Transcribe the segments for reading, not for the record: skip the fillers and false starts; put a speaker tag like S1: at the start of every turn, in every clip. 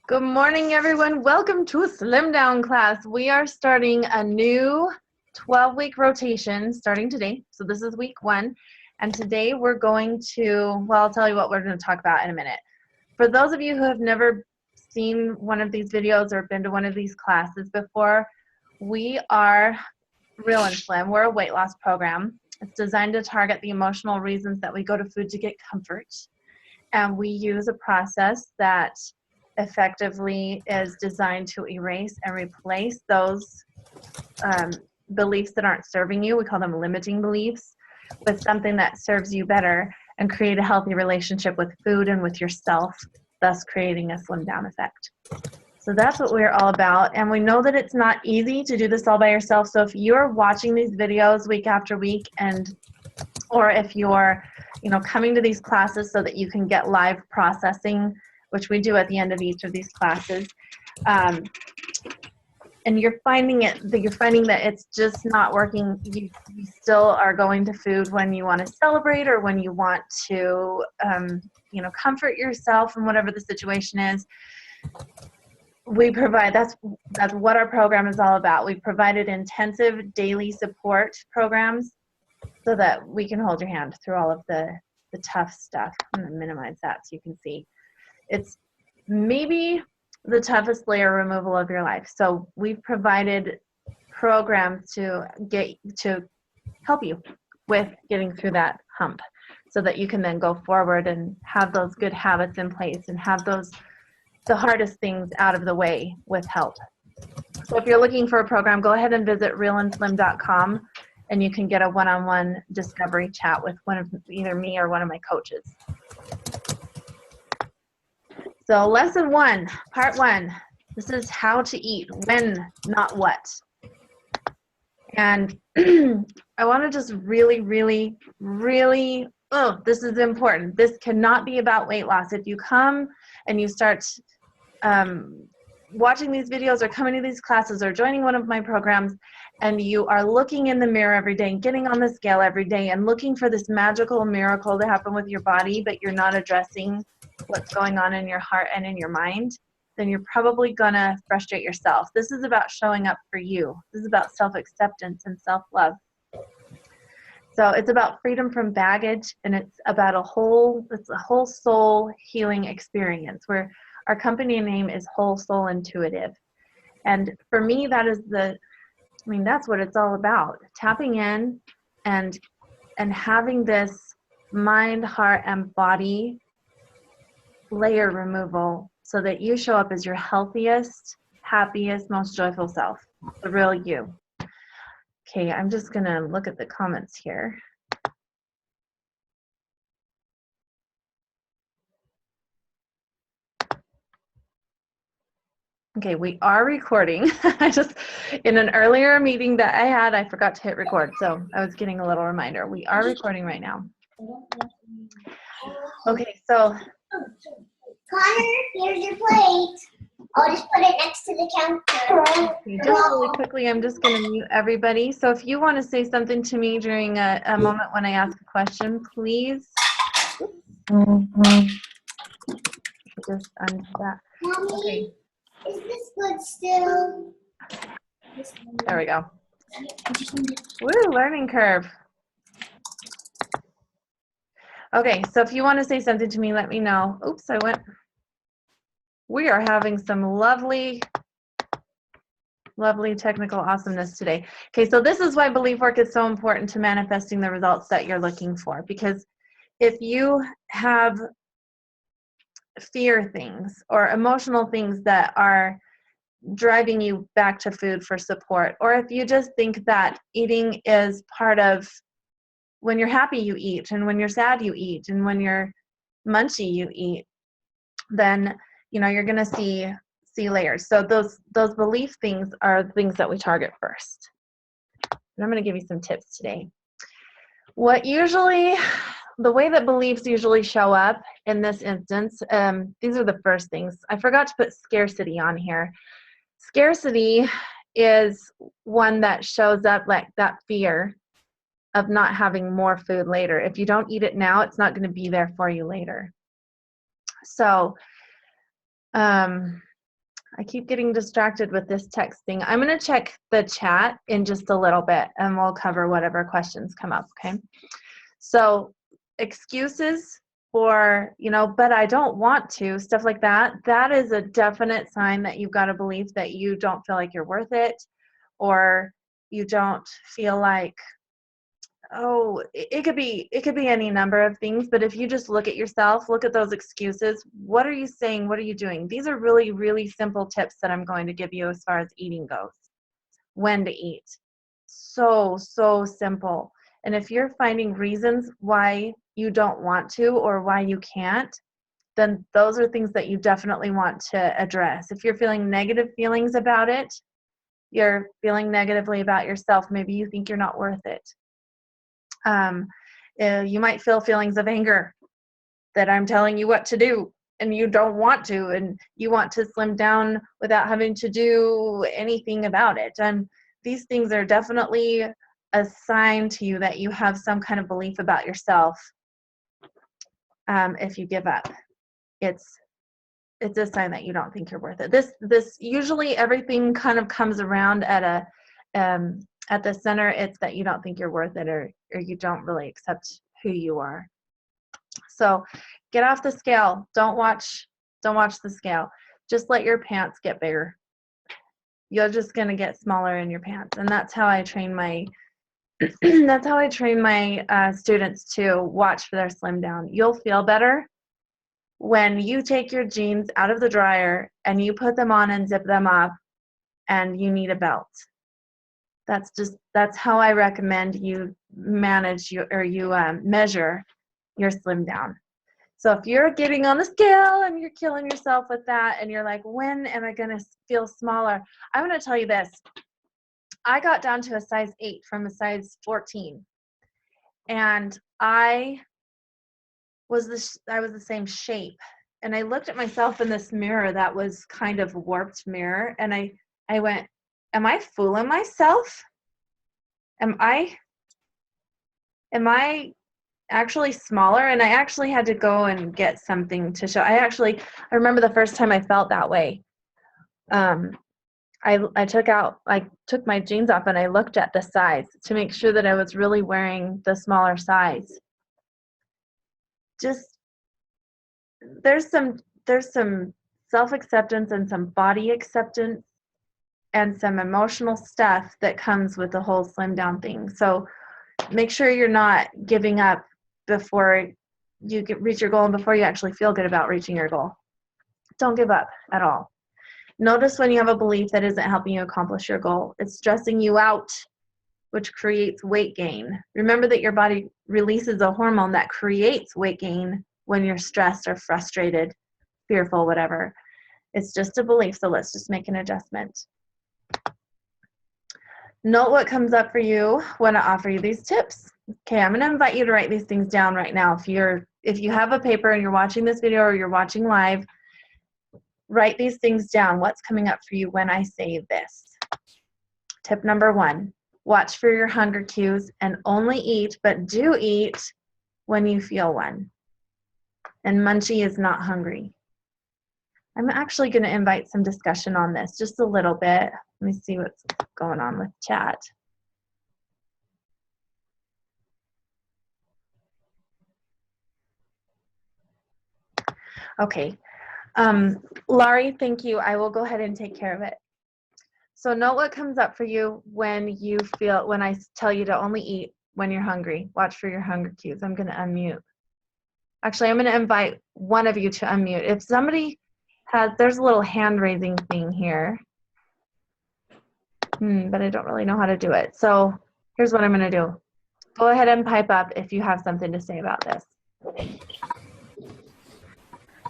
S1: Good morning, everyone. Welcome to a Slimdown class. We are starting a new 12-week rotation starting today. So this is week 1. And today we're going to, well, I'll tell you what we're going to talk about in a minute. For those of you who have never seen one of these videos or been to one of these classes before, we are Real and Slim. We're a weight loss program. It's designed to target the emotional reasons that we go to food to get comfort. And we use a process that effectively is designed to erase and replace those beliefs that aren't serving you. We call them limiting beliefs, with something that serves you better and create a healthy relationship with food and with yourself, thus creating a slim down effect. So that's what we're all about. And we know that it's not easy to do this all by yourself. So if you're watching these videos week after week, or if you're coming to these classes so that you can get live processing, which we do at the end of each of these classes, and you're finding that it's just not working, you still are going to food when you want to celebrate or when you want to comfort yourself in whatever the situation is. We provide, that's what our program is all about. We've provided intensive daily support programs so that we can hold your hand through all of the tough stuff. I'm going to minimize that so you can see. It's maybe the toughest layer removal of your life. So we've provided programs to help you with getting through that hump so that you can then go forward and have those good habits in place and have the hardest things out of the way with help. So if you're looking for a program, go ahead and visit realandslim.com and you can get a one-on-one discovery chat with either me or one of my coaches. So lesson 1, part 1, this is how to eat, when, not what. And I want to just really, this is important. This cannot be about weight loss. If you come and you start watching these videos or coming to these classes or joining one of my programs and you are looking in the mirror every day and getting on the scale every day and looking for this magical miracle to happen with your body, but you're not addressing what's going on in your heart and in your mind, then you're probably gonna frustrate yourself. This is about showing up for you. This is about self-acceptance and self-love. So it's about freedom from baggage, and it's about a whole soul healing experience where our company name is Whole Soul Intuitive. And for me, that's what it's all about. Tapping in and having this mind, heart, and body layer removal so that you show up as your healthiest, happiest, most joyful self, the real you. Okay, I'm just gonna look at the comments here. Okay, we are recording. In an earlier meeting that I had, I forgot to hit record, so I was getting a little reminder. We are recording right now. Okay, so
S2: Connor, here's your plate. I'll just put it next to the counter.
S1: Okay, just really quickly, I'm just going to mute everybody. So if you want to say something to me during a moment when I ask a question, please. Just undo that.
S2: Mommy,
S1: okay.
S2: Is this good still?
S1: There we go. Woo, learning curve. Okay, so if you want to say something to me, let me know. Oops, we are having some lovely technical awesomeness today. Okay, so this is why belief work is so important to manifesting the results that you're looking for. Because if you have fear things or emotional things that are driving you back to food for support, or if you just think that eating is part of, when you're happy you eat, and when you're sad you eat, and when you're munchy you eat, then you're going to see layers. So those belief things are the things that we target first. And I'm going to give you some tips today. The way that beliefs usually show up in this instance, these are the first things. I forgot to put scarcity on here. Scarcity is one that shows up like that fear of not having more food later. If you don't eat it now, it's not going to be there for you later. So I keep getting distracted with this texting. I'm going to check the chat in just a little bit, and we'll cover whatever questions come up, okay? So excuses for, but I don't want to, stuff like that, that is a definite sign that you've got a belief that you don't feel like you're worth it, or you don't feel like, it could be any number of things, but if you just look at yourself, look at those excuses, what are you saying? What are you doing? These are really, really simple tips that I'm going to give you as far as eating goes. When to eat. So simple. And if you're finding reasons why you don't want to or why you can't, then those are things that you definitely want to address. If you're feeling negative feelings about it, you're feeling negatively about yourself, maybe you think you're not worth it. You might feel feelings of anger that I'm telling you what to do and you don't want to, and you want to slim down without having to do anything about it. And these things are definitely a sign to you that you have some kind of belief about yourself. If you give up, it's a sign that you don't think you're worth it. This usually everything kind of comes around at the center. It's that you don't think you're worth it, or you don't really accept who you are. So get off the scale. Don't watch the scale. Just let your pants get bigger. You're just going to get smaller in your pants. And that's how I train my students to watch for their slim down. You'll feel better when you take your jeans out of the dryer and you put them on and zip them up and you need a belt. That's how I recommend you manage measure your slim down. So if you're getting on the scale and you're killing yourself with that and you're like, when am I going to feel smaller? I'm going to tell you this. I got down to a size 8 from a size 14. And I was the same shape. And I looked at myself in this mirror that was kind of a warped mirror. And I went, am I fooling myself? Am I actually smaller? And I actually had to go and get something to show. I remember the first time I felt that way. I took my jeans off and I looked at the size to make sure that I was really wearing the smaller size. Just there's some self-acceptance and some body acceptance and some emotional stuff that comes with the whole slim down thing. So make sure you're not giving up before you reach your goal and before you actually feel good about reaching your goal. Don't give up at all. Notice when you have a belief that isn't helping you accomplish your goal. It's stressing you out, which creates weight gain. Remember that your body releases a hormone that creates weight gain when you're stressed or frustrated, fearful, whatever. It's just a belief, so let's just make an adjustment. Note what comes up for you when I offer you these tips. Okay, I'm going to invite you to write these things down right now. If you have a paper and you're watching this video or you're watching live, write these things down. What's coming up for you when I say this? Tip number 1, watch for your hunger cues and only eat, but do eat when you feel one. And Munchie is not hungry. I'm actually going to invite some discussion on this, just a little bit. Let me see what's going on with chat. Okay. Laurie, thank you. I will go ahead and take care of it. So note what comes up for you when I tell you to only eat when you're hungry. Watch for your hunger cues. I'm going to unmute. Actually, I'm going to invite one of you to unmute. If somebody there's a little hand raising thing here. But I don't really know how to do it. So here's what I'm going to do. Go ahead and pipe up if you have something to say about this.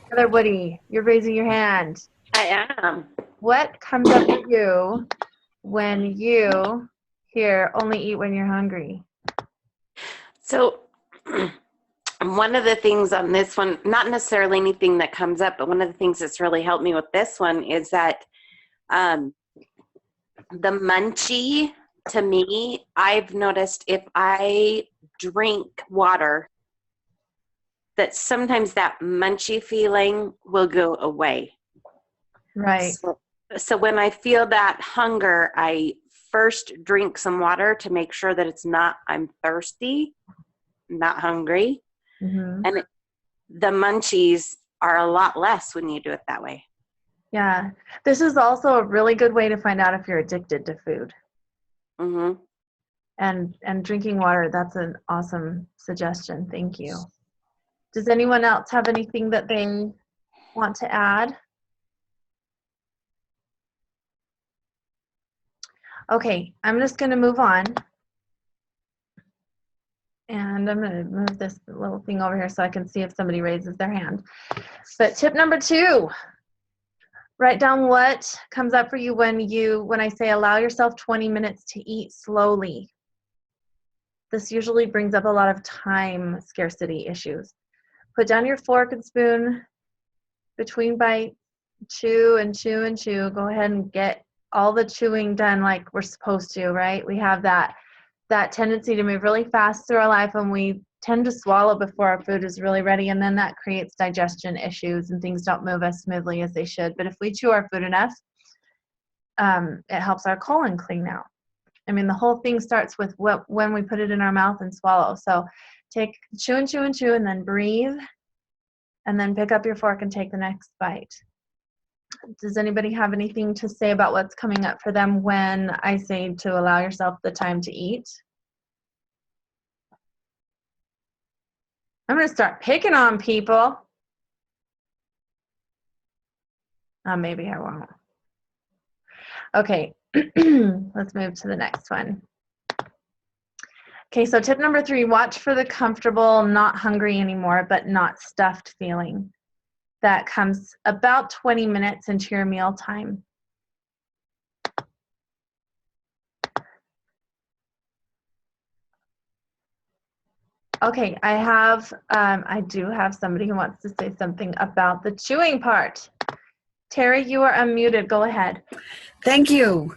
S1: Heather Woody, you're raising your hand.
S3: I am.
S1: What comes up for you when you hear only eat when you're hungry?
S3: So one of the things on this one, not necessarily anything that comes up, but one of the things that's really helped me with this one is that the munchie, to me, I've noticed if I drink water, that sometimes that munchy feeling will go away.
S1: Right.
S3: So when I feel that hunger, I first drink some water to make sure that I'm thirsty, not hungry.
S1: Mm-hmm.
S3: And the munchies are a lot less when you do it that way.
S1: Yeah. This is also a really good way to find out if you're addicted to food.
S3: Mm-hmm.
S1: And drinking water, that's an awesome suggestion. Thank you. Does anyone else have anything that they want to add? Okay, I'm just going to move on. And I'm going to move this little thing over here so I can see if somebody raises their hand. But tip number 2, write down what comes up for you when I say allow yourself 20 minutes to eat slowly. This usually brings up a lot of time scarcity issues. Put down your fork and spoon between bites, chew and chew and chew. Go ahead and get all the chewing done like we're supposed to, right? We have that tendency to move really fast through our life, and we tend to swallow before our food is really ready, and then that creates digestion issues and things don't move as smoothly as they should. But if we chew our food enough, it helps our colon clean out. I mean, the whole thing starts with when we put it in our mouth and swallow. So chew and chew and chew, and then breathe, and then pick up your fork and take the next bite. Does anybody have anything to say about what's coming up for them when I say to allow yourself the time to eat? I'm going to start picking on people. Maybe I won't. Okay, let's move to the next one. Okay, so tip number 3, watch for the comfortable, not hungry anymore, but not stuffed feeling. That comes about 20 minutes into your meal time. Okay, I do have somebody who wants to say something about the chewing part. Terry, you are unmuted. Go ahead.
S4: Thank you.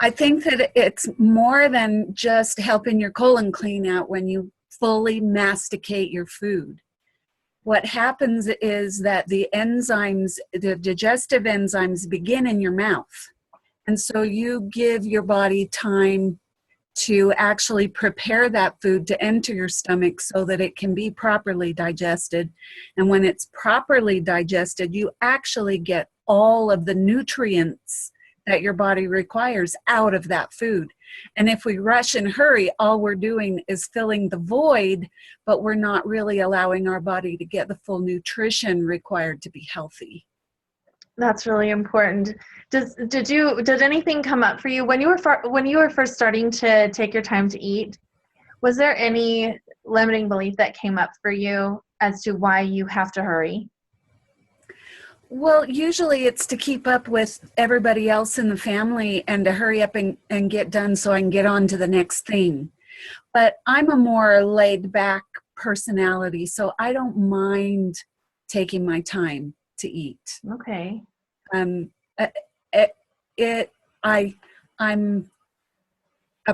S4: I think that it's more than just helping your colon clean out when you fully masticate your food. What happens is that the digestive enzymes begin in your mouth. And so you give your body time to actually prepare that food to enter your stomach so that it can be properly digested. And when it's properly digested, you actually get all of the nutrients that your body requires out of that food. And if we rush and hurry, all we're doing is filling the void, but we're not really allowing our body to get the full nutrition required to be healthy.
S1: That's really important. Did anything come up for you when you were first starting to take your time to eat? Was there any limiting belief that came up for you as to why you have to hurry?
S4: Well, usually it's to keep up with everybody else in the family and to hurry up and get done so I can get on to the next thing. But I'm a more laid back personality, so I don't mind taking my time to eat.
S1: Okay.
S4: I'm a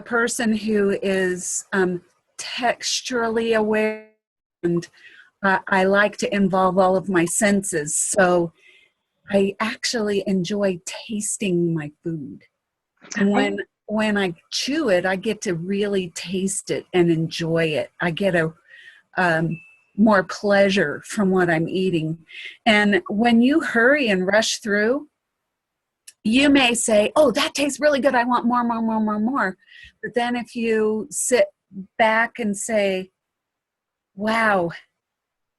S4: person who is texturally aware, and I like to involve all of my senses. So I actually enjoy tasting my food. And when I chew it, I get to really taste it and enjoy it. I get a more pleasure from what I'm eating. And when you hurry and rush through, you may say, oh, that tastes really good. I want more, more, more, more, more. But then if you sit back and say, wow,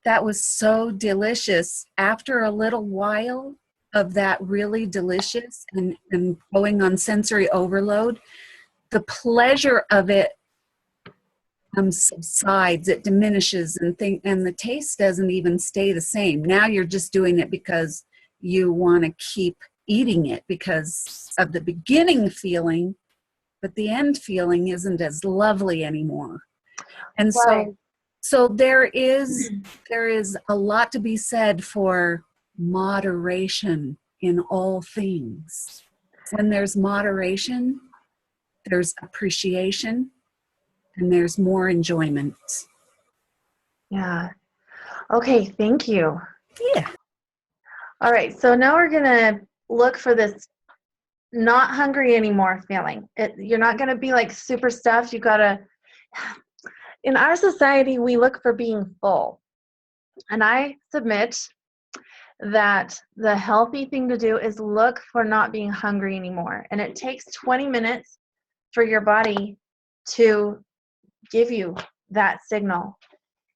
S4: that was so delicious, after a little while of that really delicious and going on sensory overload, the pleasure of it subsides, it diminishes, and the taste doesn't even stay the same. Now you're just doing it because you want to keep eating it because of the beginning feeling, but the end feeling isn't as lovely anymore. And
S1: Right.
S4: so there is a lot to be said for moderation in all things. When there's moderation, there's appreciation, and there's more enjoyment.
S1: Yeah. Okay, thank you.
S4: Yeah.
S1: All right, so now we're going to look for this not hungry anymore feeling. You're not going to be like super stuffed. You got to, in our society, we look for being full. And I submit that the healthy thing to do is look for not being hungry anymore. And it takes 20 minutes for your body to give you that signal.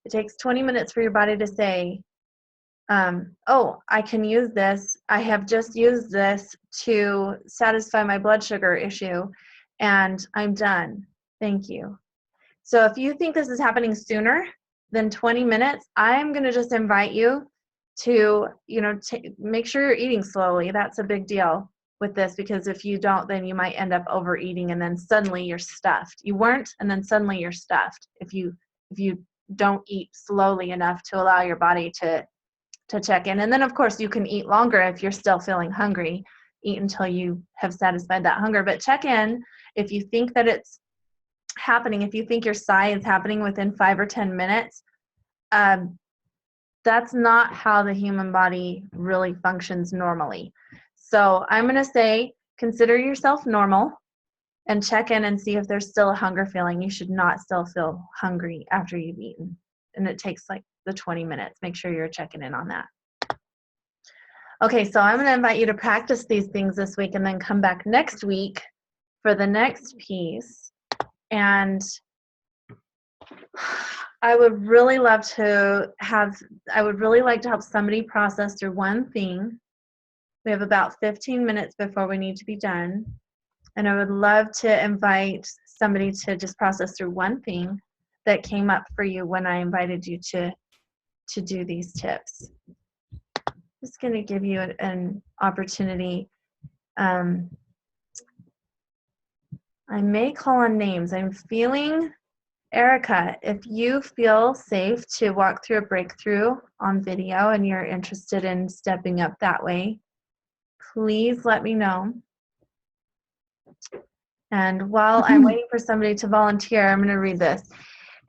S1: It takes 20 minutes for your body to say, oh, I can use this. I have just used this to satisfy my blood sugar issue, and I'm done. Thank you. So if you think this is happening sooner than 20 minutes, I'm going to just invite you to, make sure you're eating slowly. That's a big deal with this, because if you don't, then you might end up overeating, and then suddenly you're stuffed. You weren't, and then suddenly you're stuffed if you don't eat slowly enough to allow your body to check in. And then, of course, you can eat longer if you're still feeling hungry. Eat until you have satisfied that hunger. But check in if you think that it's happening, if you think your sigh is happening within 5 or 10 minutes. That's not how the human body really functions normally. So I'm going to say, consider yourself normal and check in and see if there's still a hunger feeling. You should not still feel hungry after you've eaten. And it takes like the 20 minutes. Make sure you're checking in on that. Okay, so I'm going to invite you to practice these things this week and then come back next week for the next piece. And I would really like to help somebody process through one thing. We have about 15 minutes before we need to be done. And I would love to invite somebody to just process through one thing that came up for you when I invited you to do these tips. Just going to give you an opportunity. I may call on names. I'm feeling, Erica, if you feel safe to walk through a breakthrough on video and you're interested in stepping up that way, please let me know. And while I'm waiting for somebody to volunteer, I'm going to read this.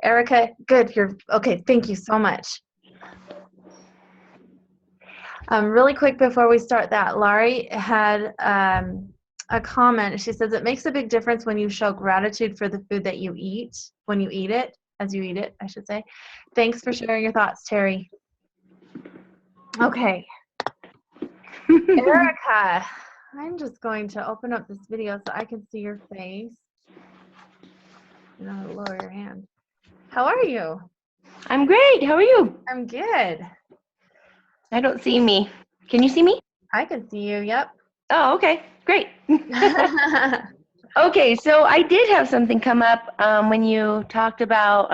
S1: Erica, good. Okay. Thank you so much. Really quick before we start that, Laurie had a comment. She says, it makes a big difference when you show gratitude for the food that you eat, when you eat it, as you eat it, I should say. Thanks for sharing your thoughts, Terry. Okay. Erica, I'm just going to open up this video so I can see your face. And I'm going to lower your hand. How are you?
S5: I'm great. How are you?
S1: I'm good.
S5: I don't see me. Can you see me?
S1: I can see you, yep.
S5: Oh, okay. Great. Okay, so I did have something come up when you talked about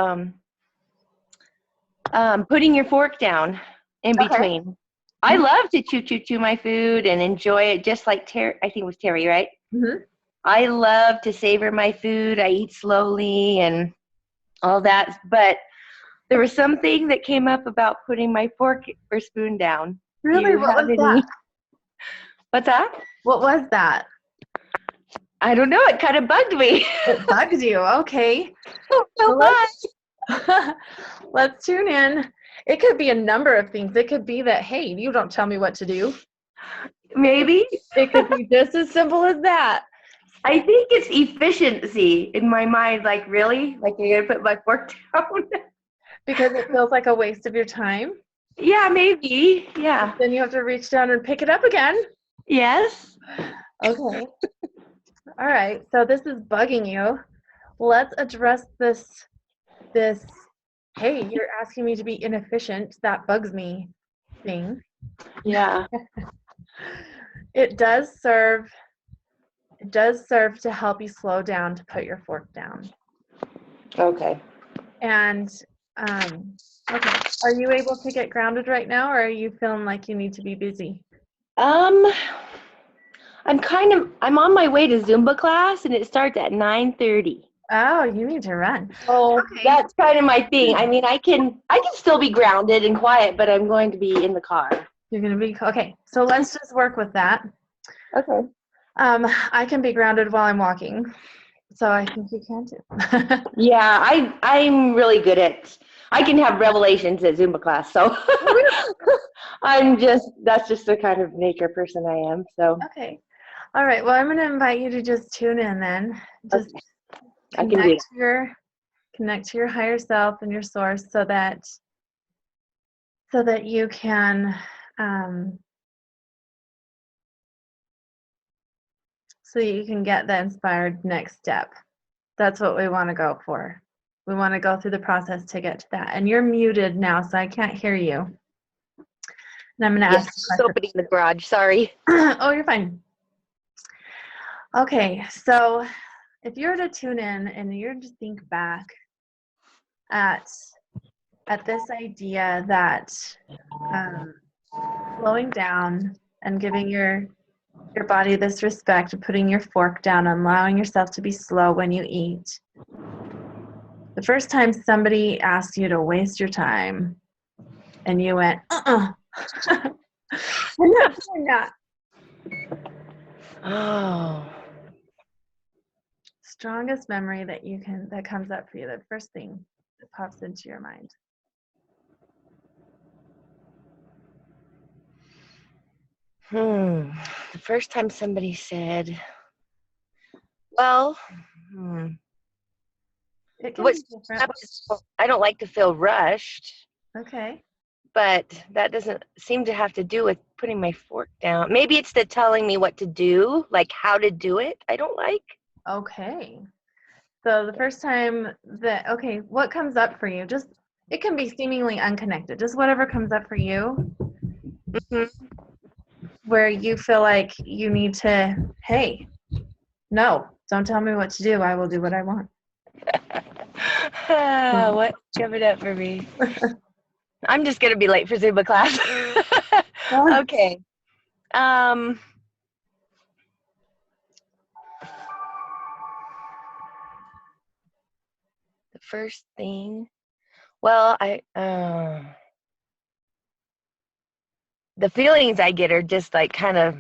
S5: putting your fork down in between. Okay. I love to chew my food and enjoy it, just like Terry. I think it was Terry, right? Mm-hmm. I love to savor my food. I eat slowly and all that, but there was something that came up about putting my fork or spoon down.
S1: Really? What was that?
S5: What's that?
S1: What was that?
S5: I don't know. It kind of bugged me.
S1: It bugged you. Okay. Let's tune in. It could be a number of things. It could be that, hey, you don't tell me what to do.
S5: Maybe.
S1: It could be just as simple as that.
S5: I think it's efficiency in my mind. Like, really? Like, you're going to put my fork down?
S1: Because it feels like a waste of your time?
S5: Yeah, maybe. Yeah.
S1: Then you have to reach down and pick it up again?
S5: Yes.
S1: Okay. All right. So this is bugging you. Let's address this, hey, you're asking me to be inefficient. That bugs me thing.
S5: Yeah.
S1: It does serve to help you slow down to put your fork down. Okay. And okay, are you able to get grounded right now, or are you feeling like you need to be busy?
S5: I'm on my way to Zumba class, and it starts at 9:30.
S1: Oh, you need to run.
S5: Oh, okay. That's kind of my thing. I mean, I can still be grounded and quiet, but I'm going to be in the car.
S1: You're going to be, okay. So let's just work with that.
S5: Okay.
S1: I can be grounded while I'm walking, so I think you can too.
S5: Yeah, I'm really good I can have revelations at Zumba class, so that's just the kind of nature person I am. So
S1: okay. All right. Well, I'm going to invite you to just tune in then. Just
S5: I can do
S1: connect to your higher self and your source so that you can get the inspired next step. That's what we want to go for. We want to go through the process to get to that. And you're muted now, so I can't hear you. And I'm going to ask you a question.
S5: Opening the garage. Sorry.
S1: Oh, you're fine. Okay, so if you were to tune in and you were to think back at this idea that slowing down and giving your body this respect of putting your fork down and allowing yourself to be slow when you eat. The first time somebody asked you to waste your time and you went, I'm not doing that.
S5: Oh.
S1: Strongest memory that comes up for you, the first thing that pops into your mind.
S5: The first time somebody said, well,
S1: It can be different.
S5: I don't like to feel rushed,
S1: Okay.
S5: but that doesn't seem to have to do with putting my fork down. Maybe it's the telling me what to do, like how to do it, I don't like.
S1: Okay. So the first time what comes up for you? Just, it can be seemingly unconnected. Just whatever comes up for you.
S5: Mm-hmm.
S1: Where you feel like you need to, hey, no, don't tell me what to do. I will do what I want.
S5: What's coming up for me? I'm just going to be late for Zumba class. Okay. The first thing, well, the feelings I get are just like kind of,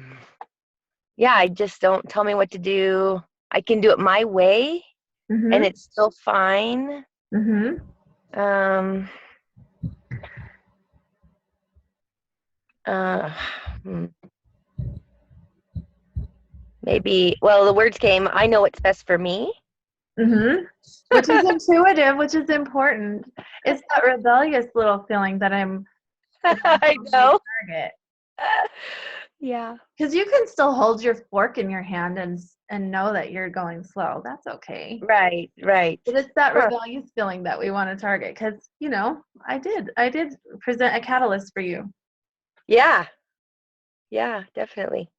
S5: I just don't tell me what to do. I can do it my way, and it's still fine. Maybe, well, the words came, I know what's best for me.
S1: Which is intuitive, which is important. It's that rebellious little feeling that I'm
S5: I know.
S1: Target.
S5: Yeah.
S1: Because you can still hold your fork in your hand and know that you're going slow. That's okay.
S5: Right.
S1: But it's that rebellious feeling that we want to target. Because, I did present a catalyst for you.
S5: Yeah, definitely.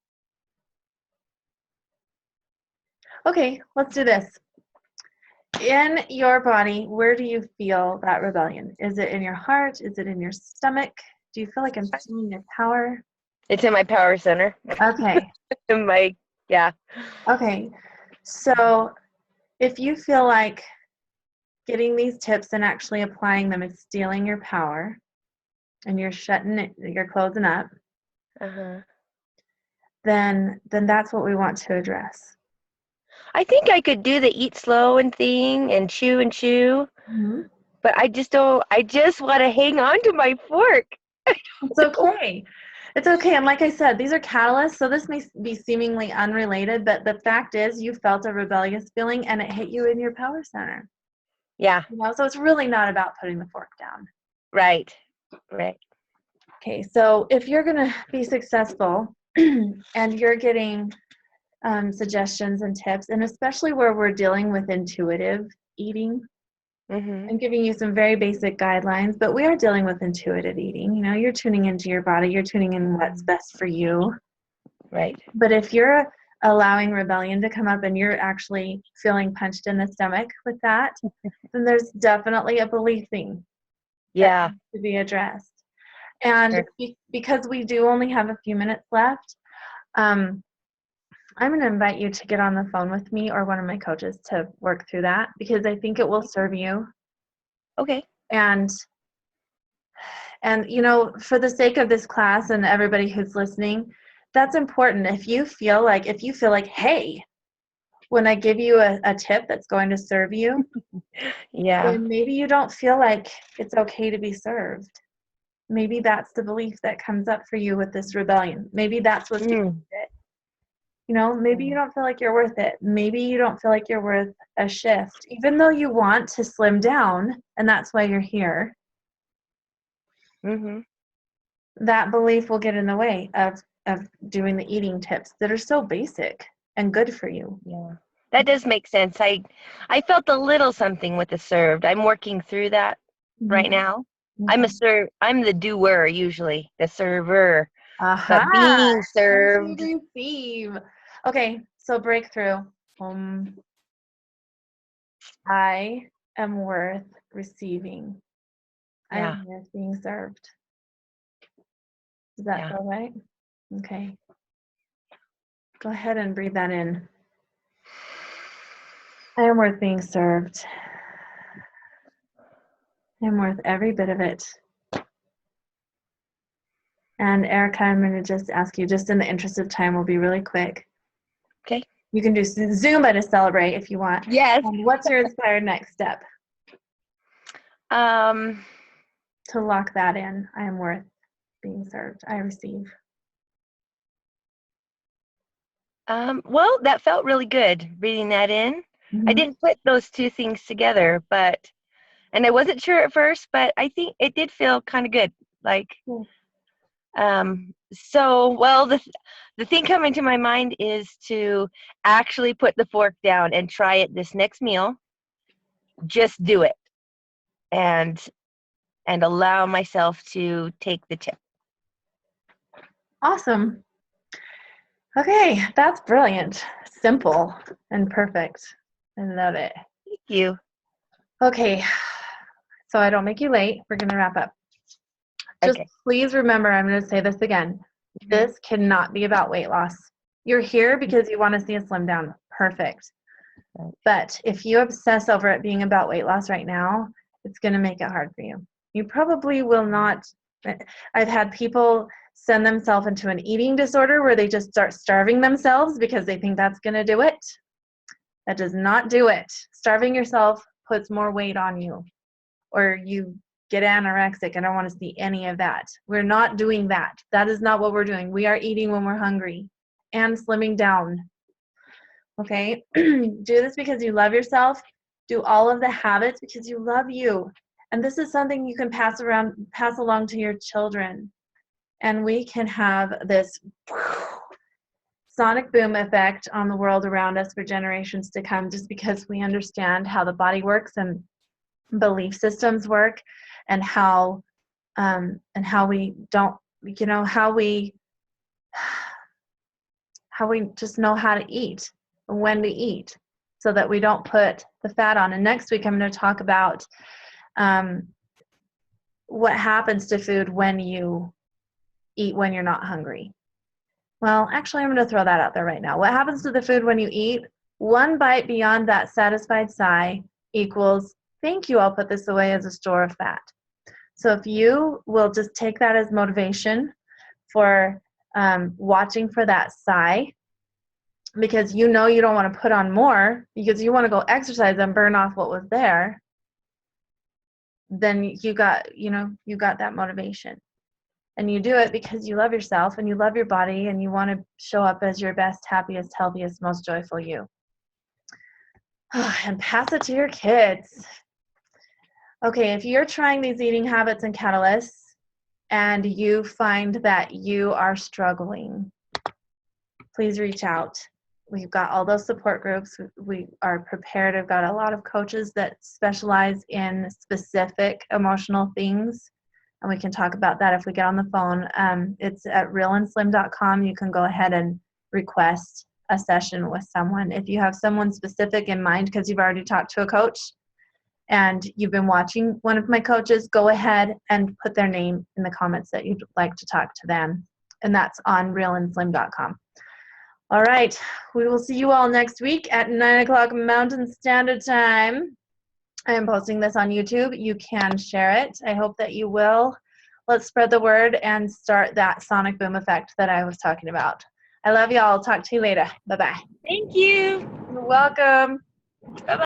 S1: Okay, let's do this. In your body, where do you feel that rebellion? Is it in your heart? Is it in your stomach? Do you feel like I'm feeling your power?
S5: It's in my power center.
S1: Okay. Okay. So if you feel like getting these tips and actually applying them is stealing your power and you're closing up, then that's what we want to address.
S5: I think I could do the eat slow and thing and chew, but I just want to hang on to my fork.
S1: It's okay. It's okay. And like I said, these are catalysts, so this may be seemingly unrelated, but the fact is you felt a rebellious feeling and it hit you in your power center.
S5: Yeah.
S1: So it's really not about putting the fork down.
S5: Right.
S1: Okay, so if you're going to be successful and you're getting suggestions and tips, and especially where we're dealing with intuitive eating, I'm giving you some very basic guidelines, but we are dealing with intuitive eating. You're tuning into your body. You're tuning in what's best for you.
S5: Right.
S1: But if you're allowing rebellion to come up and you're actually feeling punched in the stomach with that, then there's definitely a belief thing that needs to be addressed. And because we do only have a few minutes left, I'm going to invite you to get on the phone with me or one of my coaches to work through that, because I think it will serve you.
S5: Okay.
S1: And for the sake of this class and everybody who's listening, that's important. If you feel like, hey, when I give you a tip that's going to serve you, then maybe you don't feel like it's okay to be served. Maybe that's the belief that comes up for you with this rebellion. Maybe that's what's it. You know, maybe you don't feel like you're worth it. Maybe you don't feel like you're worth a shift, even though you want to slim down, and that's why you're here.
S5: Mm-hmm.
S1: That belief will get in the way of doing the eating tips that are so basic and good for you.
S5: Yeah, that does make sense. I felt a little something with the served. I'm working through that right now.
S1: Okay.
S5: I'm the doer usually, the server,
S1: Aha!
S5: but being
S1: Time
S5: served.
S1: to receive. Okay, so breakthrough. I am worth receiving. I
S5: Yeah,
S1: am worth being served. Does that
S5: yeah.
S1: feel right? Okay. Go ahead and breathe that in. I am worth being served. I am worth every bit of it. And Erica, I'm going to just ask you, just in the interest of time, we'll be really quick.
S5: Okay.
S1: You can do Zumba to celebrate if you want.
S5: Yes.
S1: What's your inspired next step?
S5: Um,
S1: To lock that in. I am worth being served. I receive.
S5: well, that felt really good reading that in. I
S1: Mm-hmm.
S5: didn't put those two things together, and I wasn't sure at first, but I think it did feel kind of good. Like,
S1: Cool.
S5: so, well, the thing coming to my mind is to actually put the fork down and try it this next meal. Just do it and allow myself to take the tip.
S1: Awesome. Okay, that's brilliant. Simple and perfect. I love it.
S5: Thank you.
S1: Okay, so I don't make you late. We're going to wrap up. Just
S5: Okay.
S1: please remember, I'm going to say this again. This cannot be about weight loss. You're here because you want to see a slim down. Perfect.
S5: Right.
S1: But if you obsess over it being about weight loss right now, it's going to make it hard for you. You probably will not. I've had people send themselves into an eating disorder where they just start starving themselves because they think that's going to do it. That does not do it. Starving yourself puts more weight on you, or you get anorexic. I don't want to see any of that. We're not doing that. That is not what we're doing. We are eating when we're hungry and slimming down. Okay? Do this because you love yourself. Do all of the habits because you love you. And this is something you can pass along to your children. And we can have this sonic boom effect on the world around us for generations to come, just because we understand how the body works and belief systems work, and how we don't, how we just know how to eat, when to eat, so that we don't put the fat on. And next week I'm going to talk about what happens to food when you eat when you're not hungry. Well, actually, I'm going to throw that out there right now. What happens to the food when you eat? One bite beyond that satisfied sigh equals, thank you, I'll put this away as a store of fat. So if you will just take that as motivation for watching for that sigh, because you know you don't want to put on more because you want to go exercise and burn off what was there, then you got that motivation. And you do it because you love yourself and you love your body and you want to show up as your best, happiest, healthiest, most joyful you. And pass it to your kids. Okay, if you're trying these eating habits and catalysts and you find that you are struggling, please reach out. We've got all those support groups. We are prepared. I've got a lot of coaches that specialize in specific emotional things, and we can talk about that if we get on the phone. It's at realandslim.com. You can go ahead and request a session with someone. If you have someone specific in mind because you've already talked to a coach and you've been watching one of my coaches, go ahead and put their name in the comments that you'd like to talk to them. And that's on realandslim.com. All right, we will see you all next week at 9 o'clock Mountain Standard Time. I am posting this on YouTube. You can share it. I hope that you will. Let's spread the word and start that sonic boom effect that I was talking about. I love y'all. Talk to you later. Bye-bye.
S5: Thank you.
S1: You're welcome.
S5: Bye-bye.